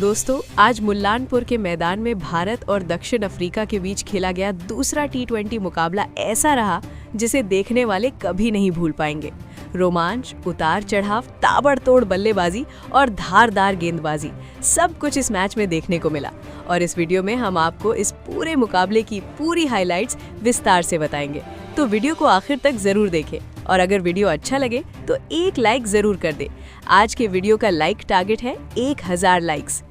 दोस्तों, आज मुल्लानपुर के मैदान में भारत और दक्षिण अफ्रीका के बीच खेला गया दूसरा टी20 मुकाबला ऐसा रहा जिसे देखने वाले कभी नहीं भूल पाएंगे। रोमांच, उतार चढ़ाव, ताबड़तोड़ बल्लेबाजी और धारदार गेंदबाजी, सब कुछ इस मैच में देखने को मिला। और इस वीडियो में हम आपको इस पूरे मुकाबले की पूरी हाइलाइट्स विस्तार से बताएंगे, तो वीडियो को आखिर तक जरूर देखें। और अगर वीडियो अच्छा लगे तो एक लाइक जरूर कर दे। आज के वीडियो का लाइक टारगेट है 1000 लाइक्स।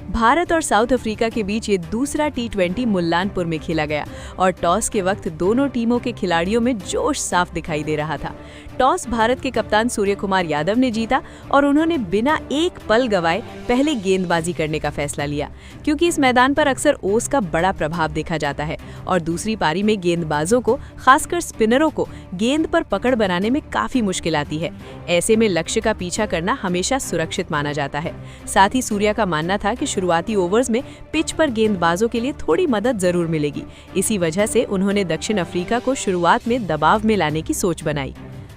भारत और साउथ अफ्रीका के बीच ये दूसरा टी20 मुल्लानपुर में खेला गया और टॉस के वक्त दोनों टीमों के खिलाड़ियों में जोश साफ दिखाई दे रहा था। टॉस भारत के कप्तान सूर्यकुमार यादव ने जीता और उन्होंने बिना एक पल गवाए पहले गेंदबाजी करने का फैसला लिया, क्योंकि इस मैदान पर अक्सर ओस का बड़ा प्रभाव देखा जाता है और दूसरी पारी में गेंदबाजों को, खासकर स्पिनरों को, गेंद पर पकड़ बनाने में काफी मुश्किल आती है। ऐसे में लक्ष्य का पीछा करना हमेशा सुरक्षित माना जाता है। साथ ही सूर्या का मानना था कि शुरुआती ओवर्स में पिच पर गेंदबाजों के लिए थोड़ी मदद जरूर मिलेगी। इसी वजह से उन्होंने दक्षिण अफ्रीका को शुरुआत में दबाव में लाने की सोच बनाई।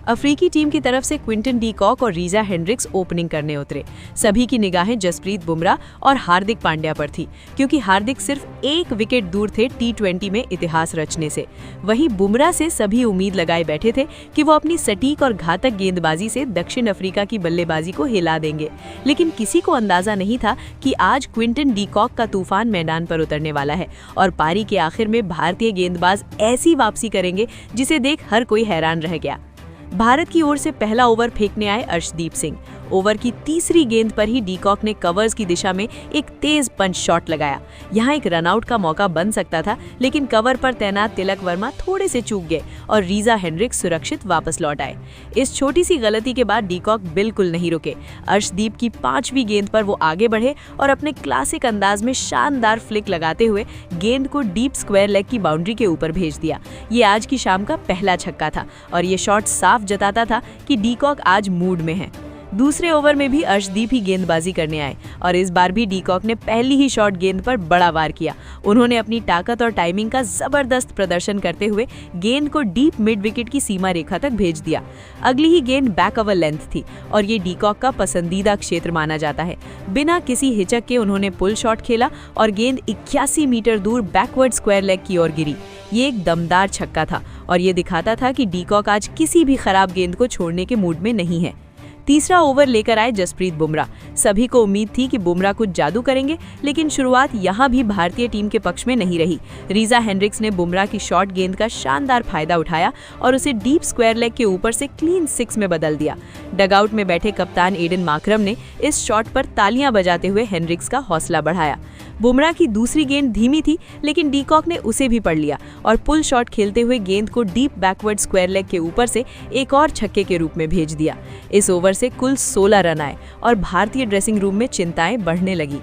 अफ्रीकी टीम की तरफ से क्विंटन डी कॉक और रीजा हेंड्रिक्स ओपनिंग करने उतरे। सभी की निगाहें जसप्रीत बुमराह और हार्दिक पांड्या पर थी, क्योंकि हार्दिक सिर्फ एक विकेट दूर थे टी20 में इतिहास रचने से। वहीं बुमराह से सभी उम्मीद लगाए बैठे थे कि वो अपनी सटीक और घातक गेंदबाजी से दक्षिण अफ्रीका की बल्लेबाजी को हिला देंगे। लेकिन किसी को अंदाजा नहीं था कि आज क्विंटन डी कॉक का तूफान मैदान पर उतरने वाला है और पारी के आखिर में भारतीय गेंदबाज ऐसी वापसी करेंगे जिसे देख हर कोई हैरान रह गया। भारत की ओर से पहला ओवर फेंकने आए अर्शदीप सिंह। ओवर की तीसरी गेंद पर ही डी कॉक ने कवर्स की दिशा में एक तेज पंच शॉट लगाया। यहां एक रनआउट का मौका बन सकता था, लेकिन कवर पर तैनात तिलक वर्मा थोड़े से चूक गए और रीजा हेंड्रिक्स सुरक्षित वापस लौट आए। इस छोटी सी गलती के बाद डी कॉक बिल्कुल नहीं रुके। अर्शदीप की 5वीं गेंद पर वो आगे बढ़े और अपने क्लासिक अंदाज में शानदार फ्लिक लगाते हुए गेंद को डीप स्क्वायर लेग की बाउंड्री के ऊपर भेज दिया। ये आज की शाम का पहला छक्का था और ये शॉट साफ जताता था कि डी कॉक आज मूड में है। दूसरे ओवर में भी अर्शदीप ही गेंदबाजी करने आए और इस बार भी डी कॉक ने पहली ही शॉट गेंद पर बड़ा वार किया। उन्होंने अपनी ताकत और टाइमिंग का जबरदस्त प्रदर्शन करते हुए गेंद को डीप मिड विकेट की सीमा रेखा तक भेज दिया। अगली ही गेंद बैक ओवर लेंथ थी और ये डी कॉक का पसंदीदा क्षेत्र माना जाता है। बिना किसी हिचक के उन्होंने पुल शॉट खेला और गेंद 81 मीटर दूर बैकवर्ड स्क्वायर लेग की ओर गिरी। ये एक दमदार छक्का था और ये दिखाता था कि डी कॉक आज किसी भी खराब गेंद को छोड़ने के मूड में नहीं है। तीसरा ओवर लेकर आए जसप्रीत बुमराह। सभी को उम्मीद थी कि बुमराह कुछ जादू करेंगे, लेकिन शुरुआत यहां भी भारतीय टीम के पक्ष में नहीं रही। रीजा हेंड्रिक्स ने बुमराह की शॉर्ट गेंद का शानदार फायदा उठाया और उसे डीप स्क्वायर लेग के ऊपर से क्लीन 6 में बदल दिया। डगआउट में बैठे कप्तान एडन माकरम ने इस शॉट पर तालियां बजाते हुए हेंड्रिक्स का हौसला बढ़ाया। बुमराह की दूसरी गेंद धीमी थी, लेकिन डी कॉक ने उसे भी पढ़ लिया और पुल शॉट खेलते हुए गेंद को डीप बैकवर्ड स्क्वायर लेग के ऊपर से एक और छक्के के रूप में भेज दिया। इस ओवर से कुल 16 रन आए और भारतीय ड्रेसिंग रूम में चिंताएं बढ़ने लगी।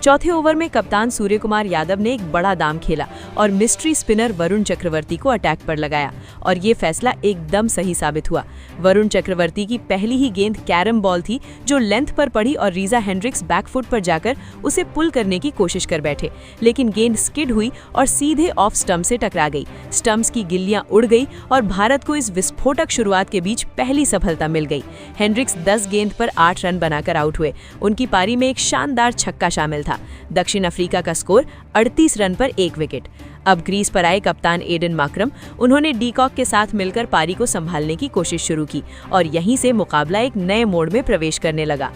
चौथे ओवर में कप्तान सूर्यकुमार यादव ने एक बड़ा दाम खेला और मिस्ट्री स्पिनर वरुण चक्रवर्ती को अटैक पर लगाया और ये फैसला एकदम सही साबित हुआ। वरुण चक्रवर्ती की पहली ही गेंद कैरम बॉल थी जो लेंथ पर पड़ी और रीजा हेंड्रिक्स बैकफुट पर जाकर उसे पुल करने की कोशिश कर बैठे, लेकिन गेंद स्किड हुई और सीधे ऑफ स्टंप से टकरा गई। स्टंप्स की गिल्लियां उड़ गई और भारत को इस विस्फोटक शुरुआत के बीच पहली सफलता मिल गई। हेंड्रिक्स 10 गेंद पर 8 रन बनाकर आउट हुए। उनकी पारी में एक शानदार छक्का शामिल था। दक्षिण अफ्रीका का स्कोर 38 रन पर 1 विकेट। अब क्रीज पर आए कप्तान एडन माकरम। उन्होंने डी कॉक के साथ मिलकर पारी को संभालने की कोशिश शुरू की और यहीं से मुकाबला एक नए मोड़ में प्रवेश करने लगा।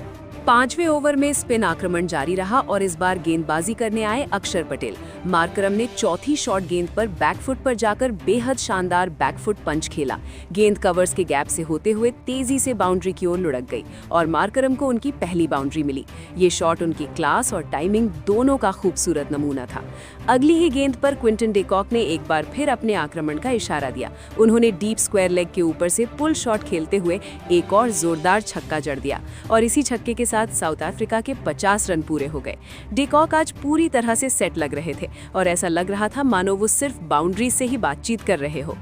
5वें ओवर में स्पिन आक्रमण जारी रहा और इस बार गेंदबाजी करने आए अक्षर पटेल। माकरम ने चौथी शॉट गेंद पर बैकफुट पर जाकर बेहद शानदार बैकफुट पंच खेला। गेंद कवर्स के गैप से होते हुए तेजी से बाउंड्री की ओर लुढ़क गई और माकरम को उनकी पहली बाउंड्री मिली। ये शॉट उनकी क्लास और टाइमिंग दोनों का खूबसूरत नमूना था। अगली ही गेंद पर क्विंटन डी कॉक ने एक बार फिर अपने आक्रमण का इशारा दिया। उन्होंने डीप स्क्वायर लेग के ऊपर से पुल शॉट खेलते हुए एक और जोरदार छक्का जड़ दिया और इसी छक्के के साथ साउथ अफ्रीका के 50 रन पूरे हो गए। डी कॉक आज पूरी तरह से सेट लग रहे थे और ऐसा लग रहा था मानो वो सिर्फ बाउंड्री से ही बातचीत कर रहे हो।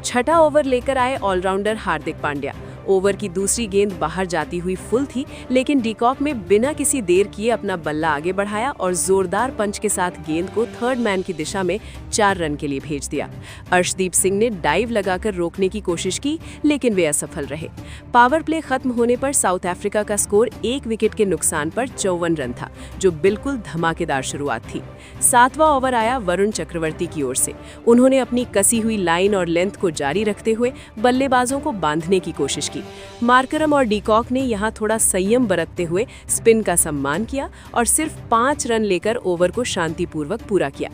छठा ओवर लेकर आए ऑलराउंडर हार्दिक पांड्या। ओवर की दूसरी गेंद बाहर जाती हुई फुल थी, लेकिन डीकॉक ने बिना किसी देर किए अपना बल्ला आगे बढ़ाया और जोरदार पंच के साथ गेंद को थर्ड मैन की दिशा में 4 रन के लिए भेज दिया। अर्शदीप सिंह ने डाइव लगाकर रोकने की कोशिश की, लेकिन वे असफल रहे। पावर प्ले खत्म होने पर साउथ अफ्रीका का स्कोर 1 विकेट के नुकसान पर 54 रन था, जो बिल्कुल धमाकेदार शुरुआत थी। 7वां ओवर आया वरुण चक्रवर्ती की ओर से। उन्होंने अपनी कसी हुई लाइन और लेंथ को जारी रखते हुए बल्लेबाजों को बांधने की कोशिश की। मार्करम और डीकॉक ने यहां थोड़ा संयम बरतते हुए स्पिन का सम्मान किया और सिर्फ 5 रन लेकर ओवर को शांतिपूर्वक पूरा किया।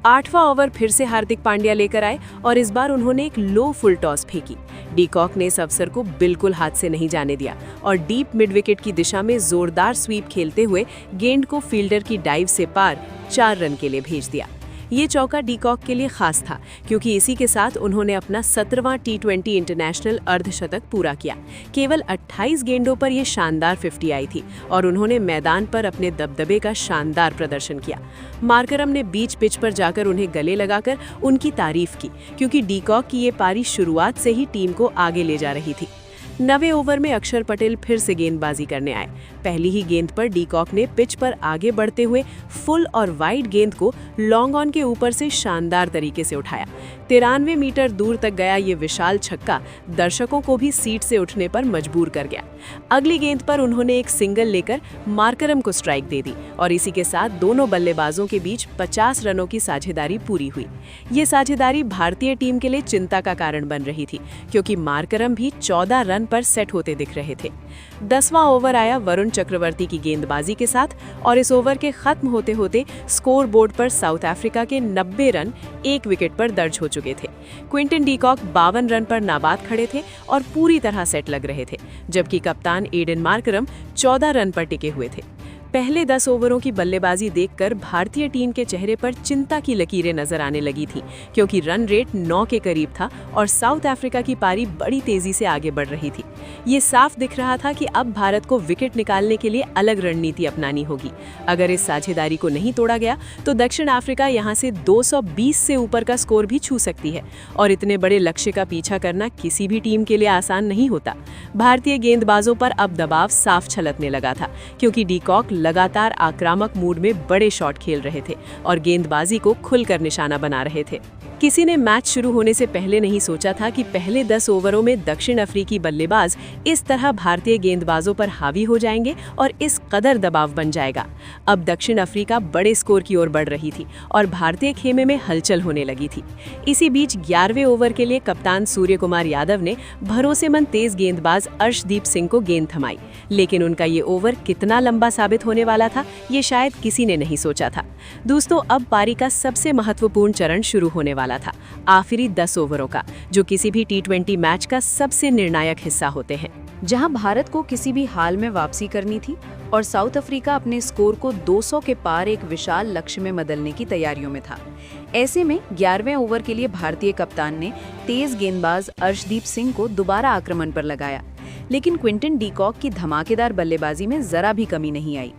8वां ओवर फिर से हार्दिक पांड्या लेकर आए और इस बार उन्होंने एक लो फुल टॉस फेंकी। डीकॉक ने इस अवसर को बिल्कुल हाथ से नहीं जाने दिया और डीप मिड विकेट की दिशा में जोरदार स्वीप खेलते हुए गेंद को फील्डर की डाइव से पार 4 रन के लिए भेज दिया। ये चौका डीकॉक के लिए खास था, क्योंकि इसी के साथ उन्होंने अपना 17वां टी20 इंटरनेशनल अर्धशतक पूरा किया। केवल 28 गेंदों पर यह शानदार 50 आई थी और उन्होंने मैदान पर अपने दबदबे का शानदार प्रदर्शन किया। मार्करम ने बीच पिच पर जाकर उन्हें गले लगाकर उनकी तारीफ की, क्योंकि डीकॉक की ये पारी शुरुआत से ही टीम को आगे ले जा रही थी। 9वें ओवर में अक्षर पटेल फिर से गेंदबाजी करने आए। पहली ही गेंद पर डीकॉक ने पिच पर आगे बढ़ते हुए फुल और वाइड गेंद को लॉन्ग ऑन के ऊपर से शानदार तरीके से उठाया। 93 मीटर दूर तक गया ये विशाल छक्का दर्शकों को भी सीट से उठने पर मजबूर कर गया। अगली गेंद पर उन्होंने एक सिंगल लेकर मार्करम को स्ट्राइक दे दी और इसी के साथ दोनों बल्लेबाजों के बीच 50 रनों की साझेदारी पूरी हुई। ये साझेदारी भारतीय टीम के लिए चिंता का कारण बन रही थी, क्योंकि मार्करम भी 14 रन पर सेट होते दिख रहे थे। 10वां ओवर आया वरुण चक्रवर्ती की गेंदबाजी के साथ और इस ओवर के खत्म होते होते स्कोर बोर्ड पर साउथ अफ्रीका के 90 रन 1 विकेट पर दर्ज हो चुके थे। क्विंटन डीकॉक 52 रन पर नाबाद खड़े थे और पूरी तरह सेट लग रहे थे, जबकि कप्तान एडन मार्करम 14 रन पर टिके हुए थे। पहले 10 ओवरों की बल्लेबाजी देखकर भारतीय टीम के चेहरे पर चिंता की लकीरें नजर आने लगी थी, क्योंकि रन रेट 9 के करीब था और साउथ अफ्रीका की पारी बड़ी तेजी से आगे बढ़ रही थी। ये साफ दिख रहा था कि अब भारत को विकेट निकालने के लिए अलग रणनीति अपनानी होगी। अगर इस साझेदारी को नहीं तोड़ा गया तो दक्षिण अफ्रीका यहां से 220 से ऊपर का स्कोर भी छू सकती है और इतने बड़े लक्ष्य का पीछा करना किसी भी टीम के लिए आसान नहीं होता। भारतीय गेंदबाजों पर अब दबाव साफ छलकने लगा था, क्योंकि डीकॉक लगातार आक्रामक मूड में बड़े शॉट खेल रहे थे और गेंदबाजी को खुलकर निशाना बना रहे थे। किसी ने मैच शुरू होने से पहले नहीं सोचा था कि पहले 10 ओवरों में दक्षिण अफ्रीकी बल्लेबाज इस तरह भारतीय गेंदबाजों पर हावी हो जाएंगे और इस कदर दबाव बन जाएगा। अब दक्षिण अफ्रीका बड़े स्कोर की ओर बढ़ रही थी और भारतीय खेमे में हलचल होने लगी थी। इसी बीच 11वें ओवर के लिए कप्तान सूर्यकुमार यादव ने भरोसेमंद तेज गेंदबाज अर्शदीप सिंह को गेंद थमाई, लेकिन उनका ये ओवर कितना लंबा साबित होने वाला था ये शायद किसी ने नहीं सोचा था। दोस्तों, अब पारी का सबसे महत्वपूर्ण चरण शुरू होने वाला था, आखिरी 10 ओवरों का, जो किसी भी टी20 मैच का सबसे निर्णायक हिस्सा होते हैं। जहां भारत को किसी भी हाल में वापसी करनी थी और साउथ अफ्रीका अपने स्कोर को 200 के पार एक विशाल लक्ष्य में बदलने की तैयारियों में था। ऐसे में 11वें ओवर के लिए भारतीय कप्तान ने तेज गेंदबाज अर्शदीप सिंह को दोबारा आक्रमण पर लगाया, लेकिन क्विंटन डीकॉक की धमाकेदार बल्लेबाजी में जरा भी कमी नहीं आई।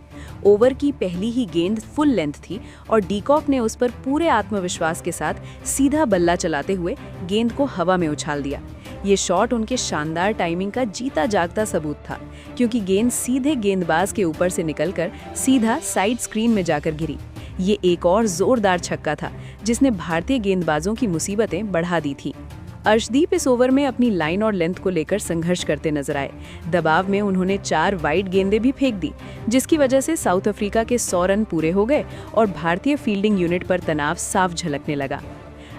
ओवर की पहली ही गेंद फुल लेंथ थी और डीकॉक ने उस पर पूरे आत्मविश्वास के साथ सीधा बल्ला चलाते हुए गेंद को हवा में उछाल दिया। ये शॉट उनके शानदार टाइमिंग का जीता जागता सबूत था, क्योंकि गेंद सीधे गेंदबाज के ऊपर से निकलकर सीधा साइड स्क्रीन में जाकर गिरी। ये एक और जोरदार छक्का था जिसने भारतीय गेंदबाजों की मुसीबतें बढ़ा दी थी। अर्शदीप इस ओवर में अपनी लाइन और लेंथ को लेकर संघर्ष करते नजर आए। दबाव में उन्होंने 4 वाइड गेंदें भी फेंक दी, जिसकी वजह से साउथ अफ्रीका के 100 रन पूरे हो गए और भारतीय फील्डिंग यूनिट पर तनाव साफ झलकने लगा।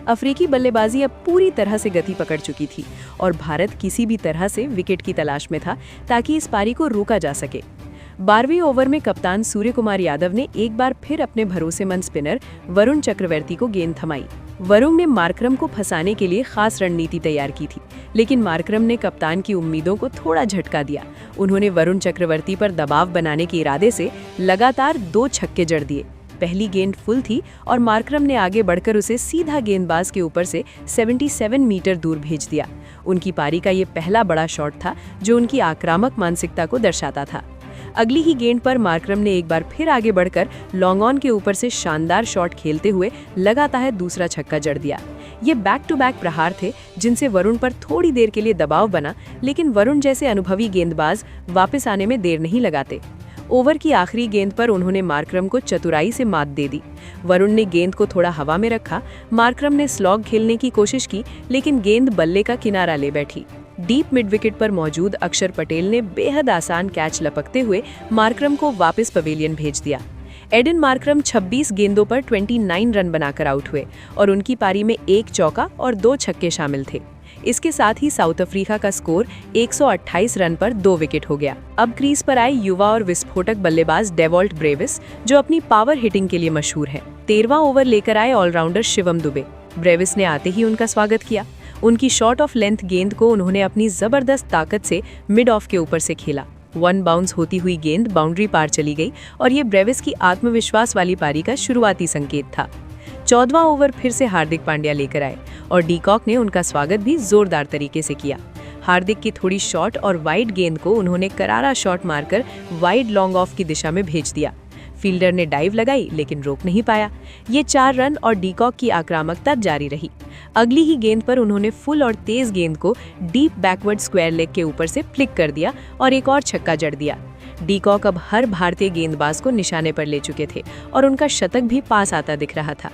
अफ्रीकी बल्लेबाजी अब पूरी तरह से गति पकड़ चुकी थी और भारत किसी भी तरह से विकेट की तलाश में था ताकि इस पारी को रोका जा सके। 12वें ओवर में कप्तान सूर्यकुमार यादव ने एक बार फिर अपने भरोसेमंद स्पिनर वरुण चक्रवर्ती को गेंद थमाई। वरुण ने मार्करम को फंसाने के लिए खास रणनीति तैयार की थी, लेकिन मार्करम ने कप्तान की उम्मीदों को थोड़ा झटका दिया। उन्होंने वरुण चक्रवर्ती पर दबाव बनाने के इरादे से लगातार 2 छक्के जड़ दिए। पहली गेंद फुल थी और मार्करम ने आगे बढ़कर उसे सीधा गेंदबाज के ऊपर से 77 मीटर दूर भेज दिया। उनकी पारी का ये पहला बड़ा शॉट था जो उनकी आक्रामक मानसिकता को दर्शाता था। अगली ही गेंद पर मार्करम ने एक बार फिर आगे बढ़कर लॉन्ग ऑन के ऊपर से शानदार शॉट खेलते हुए लगातार दूसरा छक्का जड़ दिया। ये बैक टू बैक प्रहार थे जिनसे वरुण पर थोड़ी देर के लिए दबाव बना, लेकिन वरुण जैसे अनुभवी गेंदबाज वापस आने में देर नहीं लगाते। ओवर की आखिरी गेंद पर उन्होंने मार्करम को चतुराई से मात दे दी। वरुण ने गेंद को थोड़ा हवा में रखा, मार्करम ने स्लॉग खेलने की कोशिश की, लेकिन गेंद बल्ले का किनारा ले बैठी। डीप मिड विकेट पर मौजूद अक्षर पटेल ने बेहद आसान कैच लपकते हुए मार्करम को वापस पवेलियन भेज दिया। एडन मार्करम 26 गेंदों पर 29 रन बनाकर आउट हुए और उनकी पारी में 1 चौका और 2 छक्के शामिल थे। इसके साथ ही साउथ अफ्रीका का स्कोर 128 रन पर 2 विकेट हो गया। अब क्रीज पर आए युवा और विस्फोटक बल्लेबाज डेवॉल्ट ब्रेविस, जो अपनी पावर हिटिंग के लिए मशहूर है। 13वां ओवर लेकर आए ऑलराउंडर शिवम दुबे। ब्रेविस ने आते ही उनका स्वागत किया। उनकी शॉर्ट ऑफ लेंथ गेंद को उन्होंने अपनी जबरदस्त ताकत से मिड ऑफ के ऊपर से खेला। 1 बाउंस होती हुई गेंद बाउंड्री पार चली गई और ये ब्रेविस की आत्मविश्वास वाली पारी का शुरुआती संकेत था। 14वां ओवर फिर से हार्दिक पांड्या लेकर आए और डीकॉक ने उनका स्वागत भी जोरदार तरीके से किया। हार्दिक की थोड़ी शॉर्ट और वाइड गेंद को उन्होंने करारा शॉट मारकर वाइड लॉन्ग ऑफ की दिशा में भेज दिया। फील्डर ने डाइव लगाई लेकिन रोक नहीं पाया। ये 4 रन और डीकॉक की आक्रामकता जारी रही। अगली ही गेंद पर उन्होंने फुल और तेज गेंद को डीप बैकवर्ड स्क्वायर लेग के ऊपर से फ्लिक कर दिया और एक और छक्का जड़ दिया। डीकॉक अब हर भारतीय गेंदबाज को निशाने पर ले चुके थे और उनका शतक भी पास आता दिख रहा था।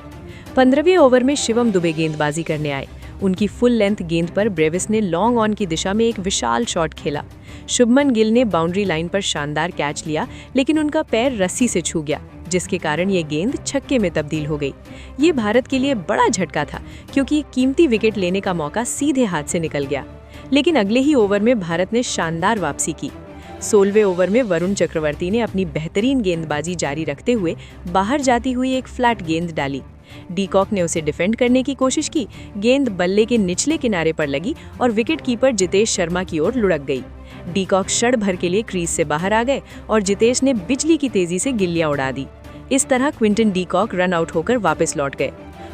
15वें ओवर में शिवम दुबे गेंदबाजी करने आए। उनकी फुल लेंथ गेंद पर ब्रेविस ने लॉन्ग ऑन की दिशा में एक विशाल शॉट खेला। शुभमन गिल ने बाउंड्री लाइन पर शानदार कैच लिया, लेकिन उनका पैर रस्सी से छू गया, जिसके कारण ये गेंद छक्के में तब्दील हो गई। ये भारत के लिए बड़ा झटका था, क्योंकि कीमती विकेट लेने का मौका सीधे हाथ से निकल गया। लेकिन अगले ही ओवर में भारत ने शानदार वापसी की। 16वें ओवर में वरुण चक्रवर्ती ने अपनी बेहतरीन गेंदबाजी जारी रखते हुए बाहर जाती हुई एक फ्लैट गेंद डाली। डीकॉक ने उसे डिफेंड करने की कोशिश की। गेंद बल्ले के निचले किनारे पर लगी और विकेट कीपर जितेश शर्मा की ओर लुढ़क गई। डीकॉक क्षण भर के लिए क्रीज से बाहर आ गए और जितेश ने बिजली की तेजी से गिल्लियां उड़ा दी। इस तरह क्विंटन डीकॉक रन आउट होकर वापस लौट गए।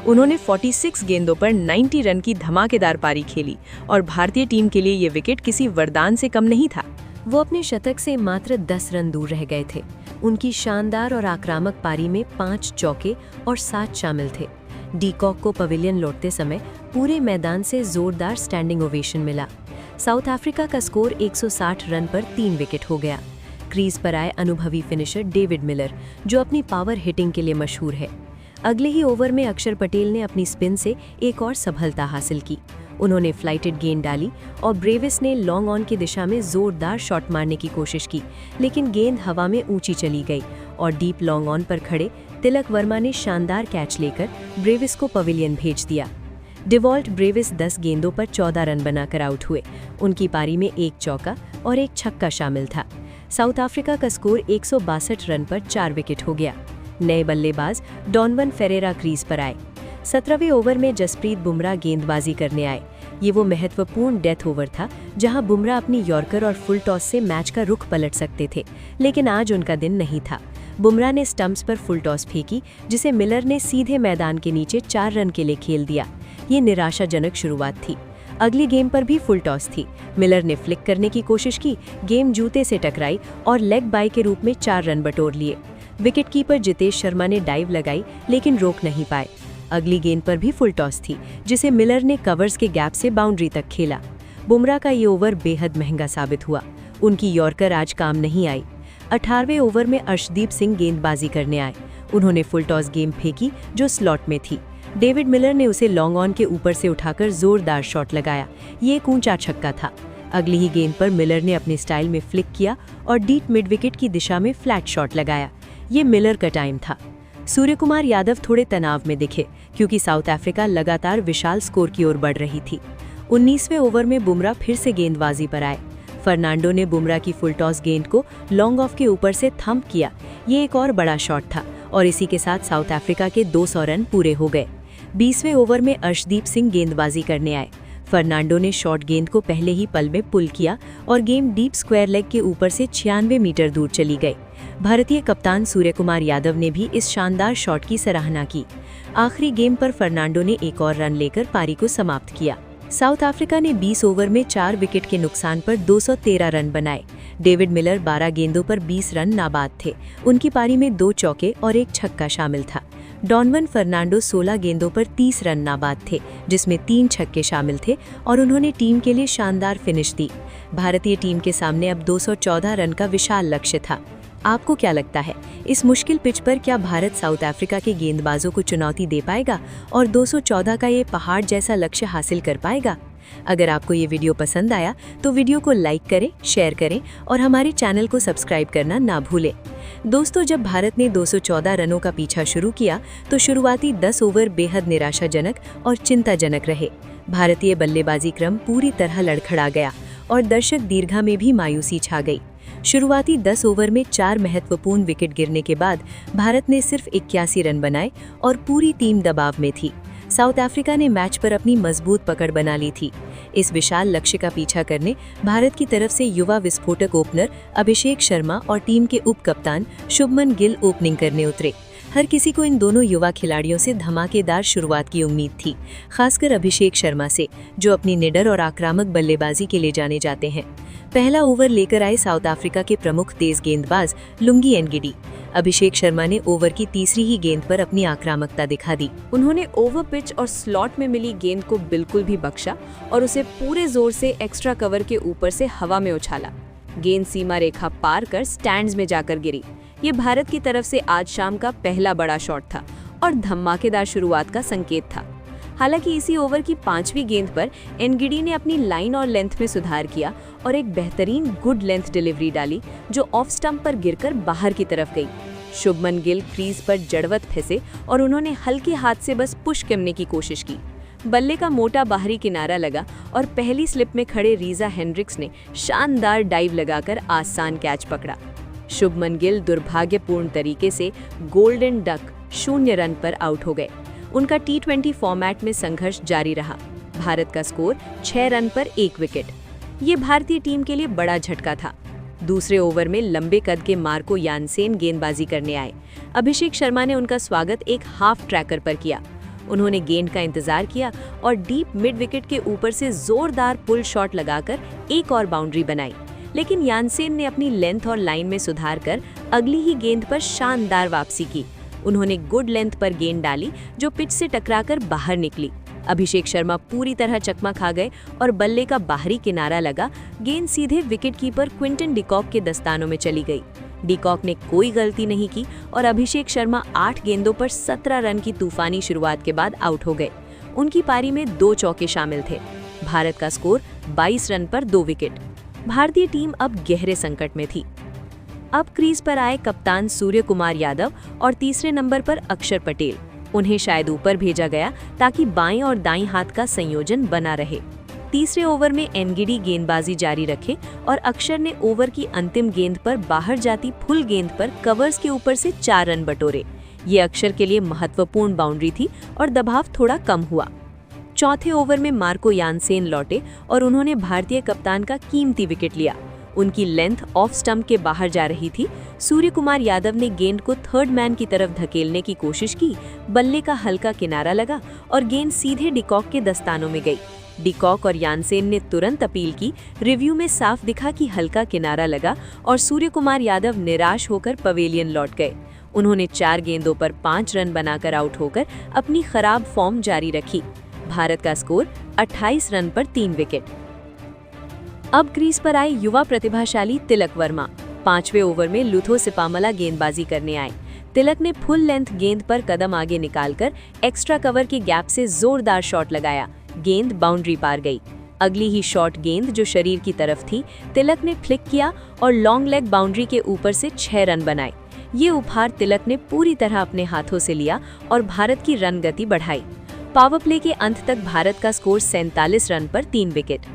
उन्होंने 46 गेंदों पर 90 रन की धमाकेदार पारी खेली और भारतीय टीम के लिए ये विकेट किसी वरदान से कम नहीं था। वो अपने शतक से मात्र 10 रन दूर रह गए थे। उनकी शानदार और आक्रामक पारी में 5 चौके और 7 शामिल थे। डीकॉक को पवेलियन लौटते समय पूरे मैदान से जोरदार स्टैंडिंग ओवेशन मिला। साउथ अफ्रीका का स्कोर 160 रन पर 3 विकेट हो गया। क्रीज पर आए अनुभवी फिनिशर डेविड मिलर, जो अपनी पावर हिटिंग के लिए मशहूर है। अगले ही ओवर में अक्षर पटेल ने अपनी स्पिन से एक और सफलता हासिल की। उन्होंने फ्लाइटेड गेंद डाली और ब्रेविस ने लॉन्ग ऑन की दिशा में जोरदार शॉट मारने की कोशिश की, लेकिन गेंद हवा में ऊंची चली गई और डीप लॉन्ग ऑन पर खड़े तिलक वर्मा ने शानदार कैच लेकर ब्रेविस को पवेलियन भेज दिया। डेवॉल्ट ब्रेविस 10 गेंदों पर 14 रन बनाकर आउट हुए। उनकी पारी में 1 चौका और 1 छक्का शामिल था। साउथ अफ्रीका का स्कोर 162 रन पर 4 विकेट हो गया। नए बल्लेबाज डॉनवन फेरेरा क्रीज पर आए। 17वें ओवर में जसप्रीत बुमराह गेंदबाजी करने आए। ये वो महत्वपूर्ण डेथ ओवर था जहां बुमराह अपनी यॉर्कर और फुल टॉस से मैच का रुख पलट सकते थे, लेकिन आज उनका दिन नहीं था। बुमराह ने स्टंप्स पर फुल टॉस फेंकी, जिसे मिलर ने सीधे मैदान के नीचे 4 रन के लिए खेल दिया। ये निराशाजनक शुरुआत थी। अगली गेम पर भी फुल टॉस थी। मिलर ने फ्लिक करने की कोशिश की, गेम जूते से टकराई और लेग बाय के रूप में 4 रन बटोर लिए। विकेटकीपर जितेश शर्मा ने डाइव लगाई, लेकिन रोक नहीं पाए। अगली गेंद पर भी फुल टॉस थी, जिसे मिलर ने कवर्स के गैप से बाउंड्री तक खेला। बुमराह का ये ओवर बेहद महंगा साबित हुआ। उनकी यॉर्कर आज काम नहीं आई। 18वें ओवर में अर्शदीप सिंह गेंदबाजी करने आए। उन्होंने फुल टॉस गेंद फेंकी जो स्लॉट में थी। डेविड मिलर ने उसे लॉन्ग ऑन के ऊपर से उठाकर जोरदार शॉट लगाया। ये एक ऊंचा छक्का था। अगली ही गेंद पर मिलर ने अपने स्टाइल में फ्लिक किया और डीप मिड विकेट की दिशा में फ्लैट शॉट लगाया। ये मिलर का टाइम था। सूर्यकुमार यादव थोड़े तनाव में दिखे, क्योंकि साउथ अफ्रीका लगातार विशाल स्कोर की ओर बढ़ रही थी। 19वें ओवर में बुमराह फिर से गेंदबाजी पर आए। फर्नांडो ने बुमराह की फुल टॉस गेंद को लॉन्ग ऑफ के ऊपर से थंप किया। ये एक और बड़ा शॉट था और इसी के साथ साउथ अफ्रीका के 200 रन पूरे हो गए। 20वें ओवर में अर्शदीप सिंह गेंदबाजी करने आए। फर्नांडो ने शॉर्ट गेंद को पहले ही पल में पुल किया और गेम डीप स्क्वायर लेग के ऊपर से 96 मीटर दूर चली गई। भारतीय कप्तान सूर्यकुमार यादव ने भी इस शानदार शॉट की सराहना की। आखिरी गेम पर फर्नांडो ने एक और रन लेकर पारी को समाप्त किया। साउथ अफ्रीका ने 20 ओवर में 4 विकेट के नुकसान पर 213 रन बनाए। डेविड मिलर 12 गेंदों पर 20 रन नाबाद थे। उनकी पारी में 2 चौके और 1 छक्का शामिल था। डॉनवन फर्नांडो 16 गेंदों पर 30 रन नाबाद थे, जिसमें 3 छक्के शामिल थे और उन्होंने टीम के लिए शानदार फिनिश दी। भारतीय टीम के सामने अब 214 रन का विशाल लक्ष्य था। आपको क्या लगता है, इस मुश्किल पिच पर क्या भारत साउथ अफ्रीका के गेंदबाजों को चुनौती दे पाएगा और 214 का ये पहाड़ जैसा लक्ष्य हासिल कर पाएगा? अगर आपको ये वीडियो पसंद आया तो वीडियो को लाइक करें, शेयर करें और हमारे चैनल को सब्सक्राइब करना ना भूलें। दोस्तों, जब भारत ने 214 रनों का पीछा शुरू किया तो शुरुआती 10 ओवर बेहद निराशाजनक और चिंताजनक रहे। भारतीय बल्लेबाजी क्रम पूरी तरह लड़खड़ा गया और दर्शक दीर्घा में भी मायूसी छा गई। शुरुआती 10 ओवर में 4 महत्वपूर्ण विकेट गिरने के बाद भारत ने सिर्फ 81 रन बनाए और पूरी टीम दबाव में थी। साउथ अफ्रीका ने मैच पर अपनी मजबूत पकड़ बना ली थी। इस विशाल लक्ष्य का पीछा करने भारत की तरफ से युवा विस्फोटक ओपनर अभिषेक शर्मा और टीम के उप कप्तान शुभमन गिल ओपनिंग करने उतरे। हर किसी को इन दोनों युवा खिलाड़ियों से धमाकेदार शुरुआत की उम्मीद थी, खासकर अभिषेक शर्मा से, जो अपनी निडर और आक्रामक बल्लेबाजी के लिए जाने जाते हैं। पहला ओवर लेकर आए साउथ अफ्रीका के प्रमुख तेज गेंदबाज लुंगी एनगिडी। अभिषेक शर्मा ने ओवर की तीसरी ही गेंद पर अपनी आक्रामकता दिखा दी। उन्होंने ओवर पिच और स्लॉट में मिली गेंद को बिल्कुल भी बख्शा और उसे पूरे जोर से एक्स्ट्रा कवर के ऊपर से हवा में उछाला। गेंद सीमा रेखा पार कर स्टैंड्स में जाकर गिरी। ये भारत की तरफ से आज शाम का पहला बड़ा शॉट था और धमाकेदार शुरुआत का संकेत था। हालांकि इसी ओवर की 5वीं गेंद पर एनगिडी ने अपनी लाइन और लेंथ में सुधार किया और एक बेहतरीन गुड लेंथ डिलीवरी डाली, जो ऑफ स्टंप पर गिरकर बाहर की तरफ गई। शुभमन गिल क्रीज पर जड़वत फंसे और उन्होंने हल्के हाथ से बस पुश करने की कोशिश की। बल्ले का मोटा बाहरी किनारा लगा और पहली स्लिप में खड़े रीजा हेंड्रिक्स ने शानदार डाइव लगाकर आसान कैच पकड़ा। शुभमन गिल दुर्भाग्यपूर्ण तरीके से गोल्डन डक 0 रन पर आउट हो गए। उनका T20 फॉर्मेट में संघर्ष जारी रहा। भारत का स्कोर 6 रन पर 1 विकेट। ये भारतीय टीम के लिए बड़ा झटका था। दूसरे ओवर में लंबे कद के मार्को यानसेन गेंदबाजी करने आए। अभिषेक शर्मा ने उनका स्वागत एक हाफ ट्रैकर पर किया। उन्होंने गेंद का इंतजार किया और डीप मिड विकेट के ऊपर से जोरदार पुल शॉट लगाकर एक और बाउंड्री बनाई, लेकिन यानसेन ने अपनी लेंथ और लाइन में सुधार कर अगली ही गेंद पर शानदार वापसी की। उन्होंने गुड लेंथ पर गेंद डाली जो पिच से टकराकर बाहर निकली। अभिषेक शर्मा पूरी तरह चकमा खा गए और बल्ले का बाहरी किनारा लगा। गेंद सीधे विकेटकीपर क्विंटन डिकॉक के दस्तानों में चली गई। डिकॉक ने कोई गलती नहीं की और अभिषेक शर्मा 8 गेंदों पर 17 रन की तूफानी शुरुआत के बाद आउट हो गए। उनकी पारी में 2 चौके शामिल थे। भारत का स्कोर 22 रन पर 2 विकेट। भारतीय टीम अब गहरे संकट में थी। अब क्रीज पर आए कप्तान सूर्य कुमार यादव और तीसरे नंबर पर अक्षर पटेल। उन्हें शायद ऊपर भेजा गया ताकि बाएं और दाईं हाथ का संयोजन बना रहे। तीसरे ओवर में एनगिडी गेंदबाजी जारी रखे और अक्षर ने ओवर की अंतिम गेंद पर बाहर जाती फुल गेंद पर कवर्स के ऊपर से 4 रन बटोरे। ये अक्षर के लिए महत्वपूर्ण बाउंड्री थी और दबाव थोड़ा कम हुआ। चौथे ओवर में मार्को यानसेन लौटे और उन्होंने भारतीय कप्तान का कीमती विकेट लिया। उनकी लेंथ ऑफ स्टंप के बाहर जा रही थी। सूर्य कुमार यादव ने गेंद को थर्ड मैन की तरफ धकेलने की कोशिश की। बल्ले का हल्का किनारा लगा और गेंद सीधे डिकॉक के दस्तानों में गई। डिकॉक और यानसेन ने तुरंत अपील की। रिव्यू में साफ दिखा कि हल्का किनारा लगा और सूर्य कुमार यादव निराश होकर पवेलियन लौट गए। उन्होंने 4 गेंदों पर 5 रन बनाकर आउट होकर अपनी खराब फॉर्म जारी रखी। भारत का स्कोर 28 रन पर 3 विकेट। अब क्रीज पर आए युवा प्रतिभाशाली तिलक वर्मा। 5वें ओवर में लुथो सिपामला गेंदबाजी करने आए। तिलक ने फुल लेंथ गेंद पर कदम आगे निकालकर एक्स्ट्रा कवर के गैप से जोरदार शॉट लगाया। गेंद बाउंड्री पार गई। अगली ही शॉट गेंद जो शरीर की तरफ थी, तिलक ने फ्लिक किया और लॉन्ग लेग बाउंड्री के ऊपर से 6 रन बनाए। ये उपहार तिलक ने पूरी तरह अपने हाथों से लिया और भारत की रन गति बढ़ाई। पावर प्ले के अंत तक भारत का स्कोर 47 रन पर 3 विकेट।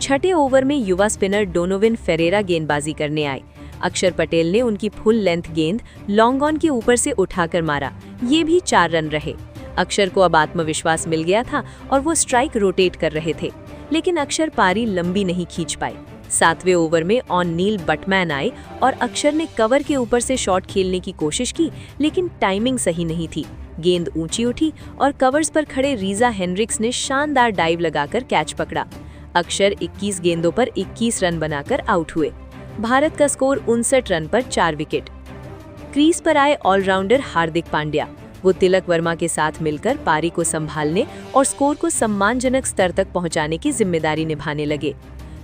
छठे ओवर में युवा स्पिनर डोनोविन फेरेरा गेंदबाजी करने आए। अक्षर पटेल ने उनकी फुल लेंथ गेंद लॉन्ग ऑन के ऊपर से उठाकर मारा। ये भी 4 रन रहे। अक्षर को अब आत्मविश्वास मिल गया था और वो स्ट्राइक रोटेट कर रहे थे, लेकिन अक्षर पारी लंबी नहीं खींच पाए। 7वें ओवर में ऑन नील बटमैन आए और अक्षर ने कवर के ऊपर से शॉट खेलने की कोशिश की, लेकिन टाइमिंग सही नहीं थी। गेंद ऊंची उठी और कवर्स पर खड़े रीजा हेंड्रिक्स ने शानदार डाइव लगाकर कैच पकड़ा। अक्षर 21 गेंदों पर 21 रन बनाकर आउट हुए। भारत का स्कोर 59 रन पर 4 विकेट। क्रीज पर आए ऑलराउंडर हार्दिक पांड्या। वो तिलक वर्मा के साथ मिलकर पारी को संभालने और स्कोर को सम्मानजनक स्तर तक पहुंचाने की जिम्मेदारी निभाने लगे।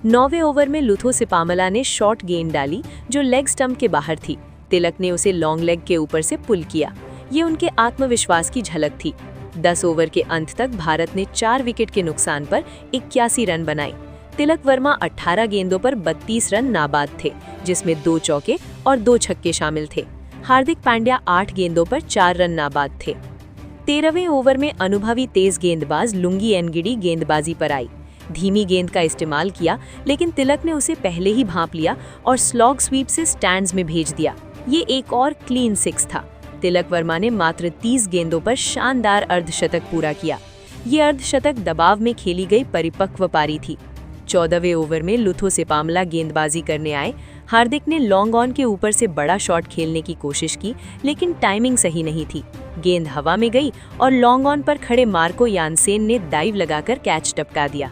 9वें ओवर में लुथो सिपामला ने शॉर्ट गेंद डाली जो लेग स्टंप के बाहर थी। तिलक ने उसे लॉन्ग लेग के ऊपर से पुल किया। ये उनके आत्मविश्वास की झलक थी। 10 ओवर के अंत तक भारत ने 4 विकेट के नुकसान पर 81 रन बनाए। तिलक वर्मा 18 गेंदों पर 32 रन नाबाद थे, जिसमें 2 चौके और 2 छक्के शामिल थे। हार्दिक पांड्या 8 गेंदों पर 4 रन नाबाद थे। 13वें ओवर में अनुभवी तेज गेंदबाज लुंगी एनगिडी गेंदबाजी पर आई। धीमी गेंद का इस्तेमाल किया, लेकिन तिलक ने उसे पहले ही भांप लिया और स्लॉग स्वीप से स्टैंड्स में भेज दिया। ये एक और क्लीन 6 था। तिलक वर्मा ने मात्र 30 गेंदों पर शानदार अर्धशतक पूरा किया। ये अर्धशतक दबाव में खेली गई परिपक्व पारी थी। 14वें ओवर में लुथो सिपामला गेंदबाजी करने आए। हार्दिक ने लॉन्ग ऑन के ऊपर से बड़ा शॉट खेलने की कोशिश की, लेकिन टाइमिंग सही नहीं थी। गेंद हवा में गई और लॉन्ग ऑन पर खड़े मार्को यानसेन ने डाइव लगाकर कैच टपका दिया।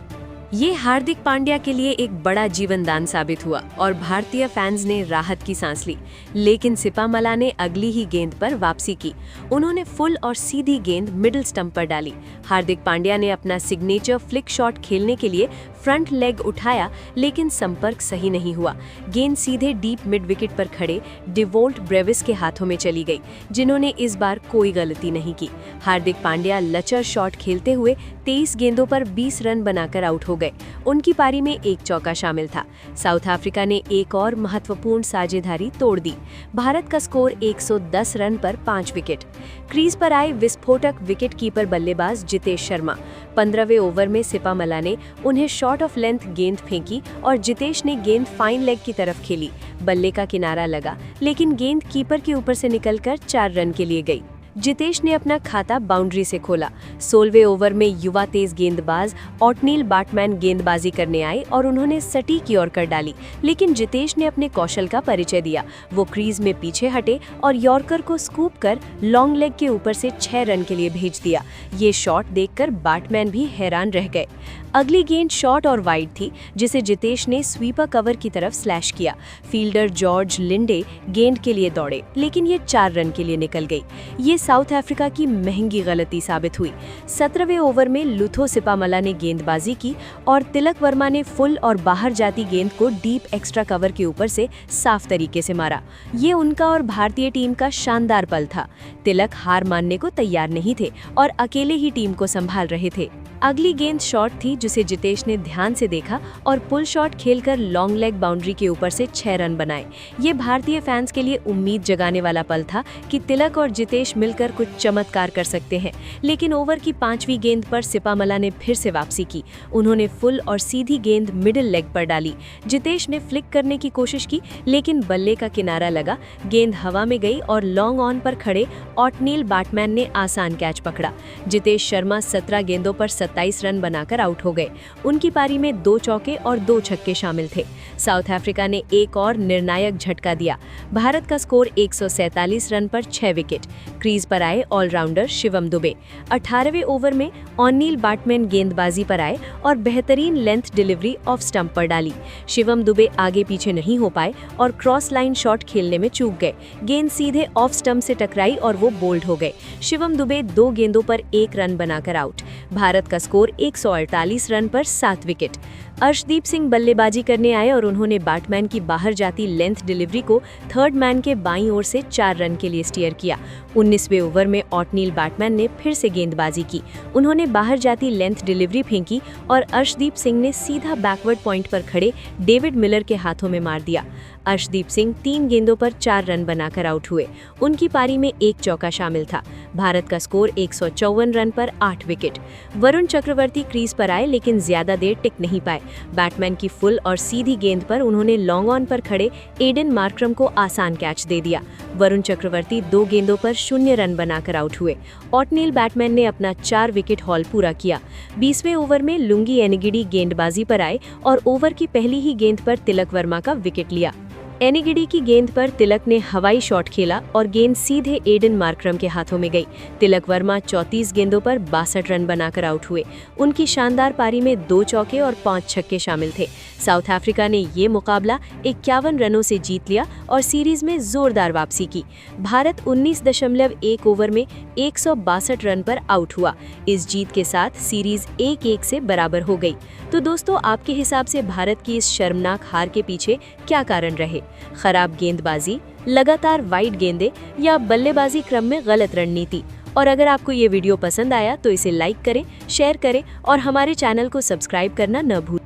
ये हार्दिक पांड्या के लिए एक बड़ा जीवनदान साबित हुआ और भारतीय फैंस ने राहत की सांस ली। लेकिन सिपामला ने अगली ही गेंद पर वापसी की। उन्होंने फुल और सीधी गेंद मिडिल स्टंप पर डाली। हार्दिक पांड्या ने अपना सिग्नेचर फ्लिक शॉट खेलने के लिए फ्रंट लेग उठाया, लेकिन संपर्क सही नहीं हुआ। गेंद सीधे डीप मिड विकेट पर खड़े डिवोल्ट ब्रेविस के हाथों में चली गई, जिन्होंने इस बार कोई गलती नहीं की। हार्दिक पांड्या लचर शॉट खेलते हुए 23 गेंदों पर 20 रन बनाकर आउट हो गए। उनकी पारी में एक चौका शामिल था। साउथ अफ्रीका ने एक और महत्वपूर्ण साझेदारी तोड़ दी। भारत का स्कोर 110 रन पर 5 विकेट। क्रीज पर आए विस्फोटक विकेट कीपर बल्लेबाज जितेश शर्मा। 15वें ओवर में सिपामला ने उन्हें शॉर्ट ऑफ लेंथ गेंद फेंकी और जितेश ने गेंद फाइन लेग की तरफ खेली। बल्ले का किनारा लगा, लेकिन गेंद कीपर के ऊपर से निकलकर 4 रन के लिए गई। जितेश ने अपना खाता बाउंड्री से खोला। 16वें ओवर में युवा तेज गेंदबाज ऑटनील बाटमैन गेंदबाजी करने आए और उन्होंने सटीक यॉर्कर डाली, लेकिन जितेश ने अपने कौशल का परिचय दिया। वो क्रीज में पीछे हटे और यॉर्कर को स्कूप कर लॉन्ग लेग के ऊपर से 6 रन के लिए भेज दिया। ये शॉट देखकर बाटमैन भी हैरान रह गए। अगली गेंद शॉर्ट और वाइड थी, जिसे जितेश ने स्वीपर कवर की तरफ स्लैश किया। फील्डर जॉर्ज लिंडे गेंद के लिए दौड़े, लेकिन ये 4 रन के लिए निकल गई। ये साउथ अफ्रीका की महंगी गलती साबित हुई। 17वें ओवर में लुथो सिपामला ने गेंदबाजी की और तिलक वर्मा ने फुल और बाहर जाती गेंद को डीप एक्स्ट्रा कवर के ऊपर से साफ तरीके से मारा। ये उनका और भारतीय टीम का शानदार पल था। तिलक हार मानने को तैयार नहीं थे और अकेले ही टीम को संभाल रहे थे। अगली गेंद शॉट थी, जिसे जितेश ने ध्यान से देखा और पुल शॉट खेलकर लॉन्ग लेग बाउंड्री के ऊपर से 6 रन बनाए। ये भारतीय फैंस के लिए उम्मीद जगाने वाला पल था कि तिलक और जितेश मिलकर कुछ चमत्कार कर सकते हैं। लेकिन ओवर की 5वीं गेंद पर सिपामला ने फिर से वापसी की। उन्होंने फुल और सीधी गेंद मिडिल लेग पर डाली। जितेश ने फ्लिक करने की कोशिश की, लेकिन बल्ले का किनारा लगा। गेंद हवा में गई और लॉन्ग ऑन पर खड़े ऑटनील बाटमैन ने आसान कैच पकड़ा। जितेश शर्मा 17 गेंदों पर 27 रन बनाकर आउट हो गए। उनकी पारी में 2 चौके और 2 छक्के शामिल थे। साउथ अफ्रीका ने एक और निर्णायक झटका दिया। भारत का स्कोर 147 रन पर 6 विकेट। क्रीज पर आए ऑलराउंडर शिवम दुबे। 18वें ओवर में ऑटनील बाटमैन गेंदबाजी पर आए और बेहतरीन लेंथ डिलीवरी ऑफ स्टंप पर डाली। शिवम दुबे आगे पीछे नहीं हो पाए और क्रॉस लाइन शॉट खेलने में चूक गए। गेंद सीधे ऑफ स्टंप से टकराई और वो बोल्ड हो गए। शिवम दुबे 2 गेंदों पर 1 रन बनाकर आउट। भारत का स्कोर 148 रन पर 7 विकेट। अर्शदीप सिंह बल्लेबाजी करने आए और उन्होंने बैटमैन की बाहर जाती लेंथ डिलीवरी को थर्ड मैन के बाईं ओर से 4 रन के लिए स्टीयर किया। 19वें ओवर में ऑटनील बैटमैन ने फिर से गेंदबाजी की। उन्होंने बाहर जाती लेंथ डिलीवरी फेंकी और अर्शदीप सिंह ने सीधा बैकवर्ड पॉइंट पर खड़े डेविड मिलर के हाथों में मार दिया। अर्शदीप सिंह 3 गेंदों पर 4 रन बनाकर आउट हुए। उनकी पारी में एक चौका शामिल था। भारत का स्कोर 154 रन पर 8 विकेट। वरुण चक्रवर्ती क्रीज पर आए, लेकिन ज्यादा देर टिक नहीं पाए। बैटमैन की फुल और सीधी गेंद पर उन्होंने लॉन्ग ऑन पर खड़े एडन मार्क्रम को आसान कैच दे दिया। वरुण चक्रवर्ती 2 गेंदों पर 0 रन बनाकर आउट हुए। ऑटनील बैटमैन ने अपना 4 विकेट हॉल पूरा किया। 20वें ओवर में लुंगी एनगिडी गेंदबाजी पर आए और ओवर की पहली ही गेंद पर तिलक वर्मा का विकेट लिया। एनिगिडी की गेंद पर तिलक ने हवाई शॉट खेला और गेंद सीधे एडन मार्करम के हाथों में गई। तिलक वर्मा 34 गेंदों पर 62 रन बनाकर आउट हुए। उनकी शानदार पारी में 2 चौके और 5 छक्के शामिल थे। साउथ अफ्रीका ने ये मुकाबला 51 रनों से जीत लिया और सीरीज में जोरदार वापसी की। भारत 19.1 ओवर में 162 रन पर आउट हुआ। इस जीत के साथ सीरीज 1-1 से बराबर हो गई। तो दोस्तों, आपके हिसाब से भारत की इस शर्मनाक हार के पीछे क्या कारण रहे? खराब गेंदबाजी, लगातार वाइड गेंदें या बल्लेबाजी क्रम में गलत रणनीति? और अगर आपको ये वीडियो पसंद आया तो इसे लाइक करें, शेयर करें और हमारे चैनल को सब्सक्राइब करना न भूलें।